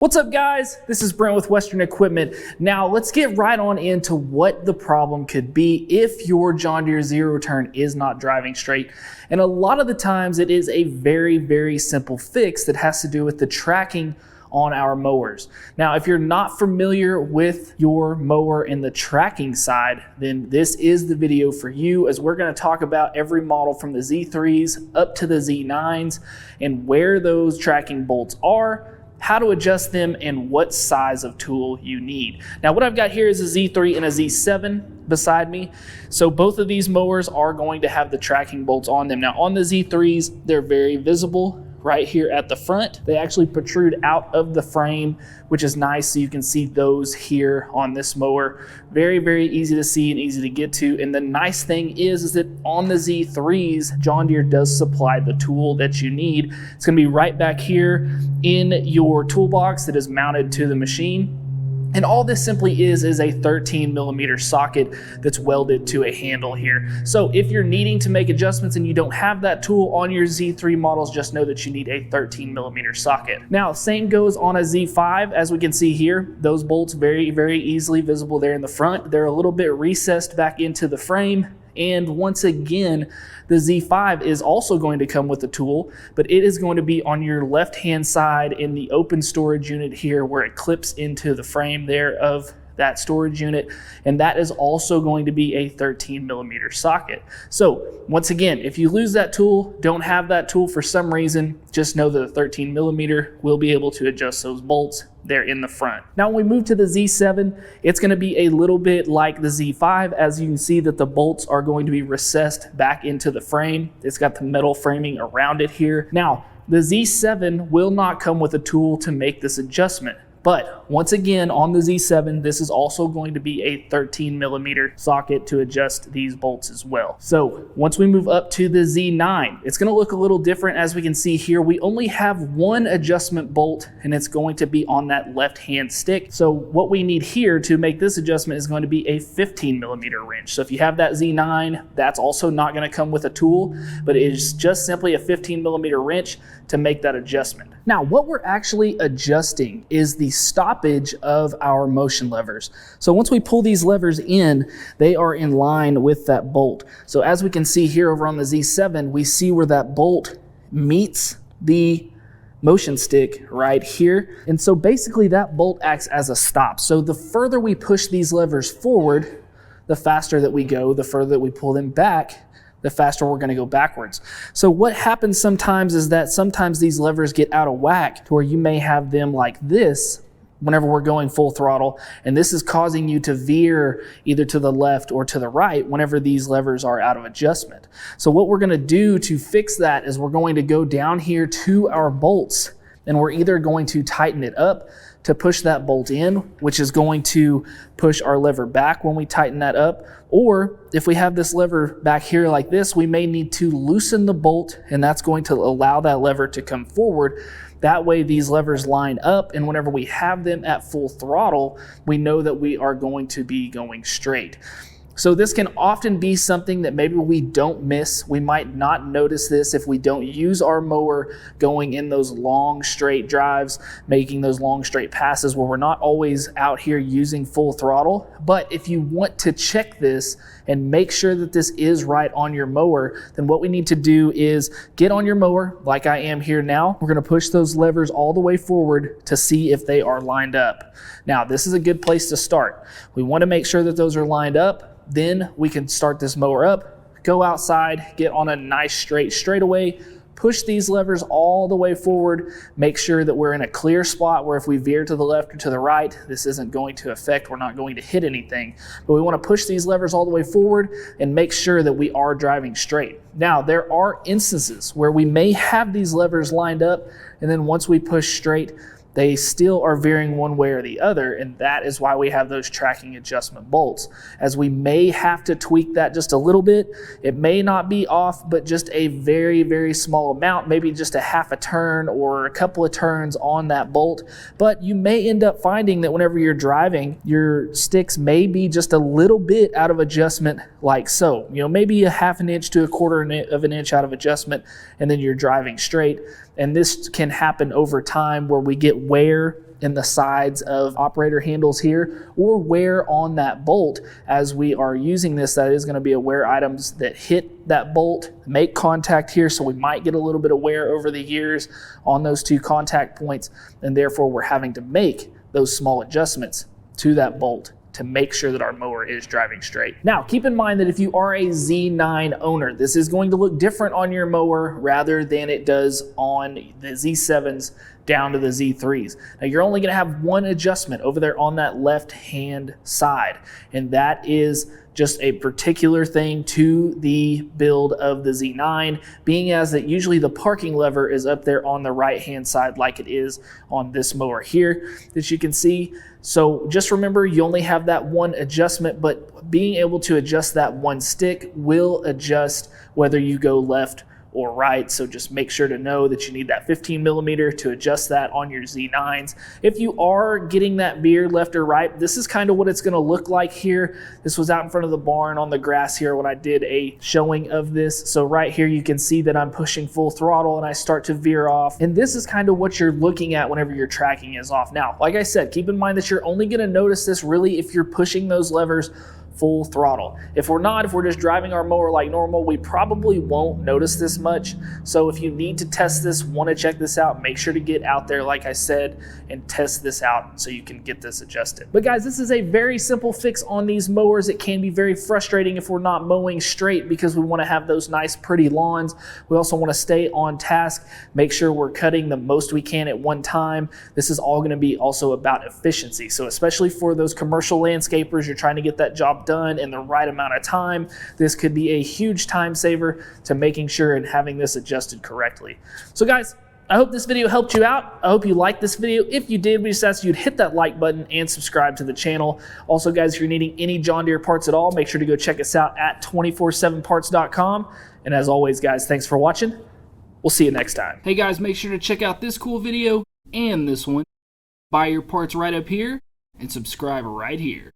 What's up, guys? This is Brent with Western Equipment. Now let's get right on into what the problem could be if your John Deere zero turn is not driving straight. And a lot of the times it is a very simple fix that has to do with the tracking on our mowers. Now, if you're not familiar with your mower and the tracking side, then this is the video for you, as we're going to talk about every model from the Z3s up to the Z9s and where those tracking bolts are, how to adjust them, and what size of tool you need. Now, what I've got here is a Z3 and a Z7 beside me. So both of these mowers are going to have the tracking bolts on them. Now, on the Z3s, they're very visible right here at the front. They actually protrude out of the frame, which is nice. So you can see those here on this mower. Very easy to see and easy to get to. And the nice thing is that on the Z3s, John Deere does supply the tool that you need. It's gonna be right back here in your toolbox that is mounted to the machine. And all this simply is a 13mm socket that's welded to a handle here. So if you're needing to make adjustments and you don't have that tool on your Z3 models, just know that you need a 13mm socket. Now, same goes on a Z5. As we can see here, those bolts very easily visible there in the front. They're a little bit recessed back into the frame. And once again, the Z5 is also going to come with a tool, but it is going to be on your left-hand side in the open storage unit here, where it clips into the frame there of that storage unit, and that is also going to be a 13mm socket. So once again, if you lose that tool, don't have that tool for some reason, just know that a 13mm will be able to adjust those bolts there in the front. Now, when we move to the Z7, it's going to be a little bit like the Z5. As you can see that the bolts are going to be recessed back into the frame. It's got the metal framing around it here. Now, the Z7 will not come with a tool to make this adjustment. But once again, on the Z7, this is also going to be a 13mm socket to adjust these bolts as well. So once we move up to the Z9, it's going to look a little different. As we can see here, we only have one adjustment bolt, and it's going to be on that left-hand stick. So what we need here to make this adjustment is going to be a 15mm wrench. So if you have that Z9, that's also not going to come with a tool, but it is just simply a 15mm wrench to make that adjustment. Now, what we're actually adjusting is the stoppage of our motion levers. So once we pull these levers in, they are in line with that bolt. So as we can see here over on the Z7, we see where that bolt meets the motion stick right here. And so basically that bolt acts as a stop. So the further we push these levers forward, the faster that we go. The further that we pull them back, the faster we're going to go backwards. So what happens sometimes is that sometimes these levers get out of whack to where you may have them like this whenever we're going full throttle, and this is causing you to veer either to the left or to the right whenever these levers are out of adjustment. So what we're going to do to fix that is we're going to go down here to our bolts, and we're either going to tighten it up to push that bolt in, which is going to push our lever back when we tighten that up. Or if we have this lever back here like this, we may need to loosen the bolt, and that's going to allow that lever to come forward. That way these levers line up, and whenever we have them at full throttle, we know that we are going to be going straight. So this can often be something that maybe we don't miss. We might not notice this if we don't use our mower going in those long straight drives, making those long straight passes where we're not always out here using full throttle. But if you want to check this and make sure that this is right on your mower, then what we need to do is get on your mower like I am here now. We're going to push those levers all the way forward to see if they are lined up. Now, this is a good place to start. We want to make sure that those are lined up. Then we can start this mower up, go outside, get on a nice straight straightaway, push these levers all the way forward, make sure that we're in a clear spot where if we veer to the left or to the right, this isn't going to affect, we're not going to hit anything. But we want to push these levers all the way forward and make sure that we are driving straight. Now, there are instances where we may have these levers lined up, and then once we push straight, they still are veering one way or the other, and that is why we have those tracking adjustment bolts. As we may have to tweak that just a little bit. It may not be off, but just a very small amount, maybe just a half a turn or a couple of turns on that bolt. But you may end up finding that whenever you're driving, your sticks may be just a little bit out of adjustment, like so. You know, maybe a half an inch to a quarter of an inch out of adjustment, and then you're driving straight. And this can happen over time where we get wear in the sides of operator handles here or wear on that bolt. As we are using this, that is going to be a wear items that hit that bolt, make contact here, so we might get a little bit of wear over the years on those two contact points, and therefore we're having to make those small adjustments to that bolt to make sure that our mower is driving straight. Now, keep in mind that if you are a Z9 owner, this is going to look different on your mower rather than it does on the Z7s down to the Z3s. Now, you're only gonna have one adjustment over there on that left-hand side, and that is just a particular thing to the build of the Z9, being as that usually the parking lever is up there on the right-hand side like it is on this mower here that you can see. So just remember, you only have that one adjustment, but being able to adjust that one stick will adjust whether you go left or right. So just make sure to know that you need that 15 millimeter to adjust that on your Z9s. If you are getting that beard left or right, this is kind of what it's going to look like here. This was out in front of the barn on the grass here when I did a showing of this. So right here you can see that I'm pushing full throttle and I start to veer off. And this is kind of what you're looking at whenever your tracking is off. Now, like I said, keep in mind that you're only going to notice this really if you're pushing those levers full throttle. If we're just driving our mower like normal, we probably won't notice this much. So if you need to test this, want to check this out, make sure to get out there, like I said, and test this out so you can get this adjusted. But guys, this is a very simple fix on these mowers. It can be very frustrating if we're not mowing straight because we want to have those nice pretty lawns. We also want to stay on task, make sure we're cutting the most we can at one time. This is all going to be also about efficiency. So especially for those commercial landscapers, you're trying to get that job done in the right amount of time. This could be a huge time saver to making sure and having this adjusted correctly. So guys, I hope this video helped you out. I hope you liked this video. If you did, we just ask you to hit that like button and subscribe to the channel. Also guys, if you're needing any John Deere parts at all, make sure to go check us out at 247parts.com. And as always guys, thanks for watching. We'll see you next time. Hey guys, make sure to check out this cool video and this one. Buy your parts right up here and subscribe right here.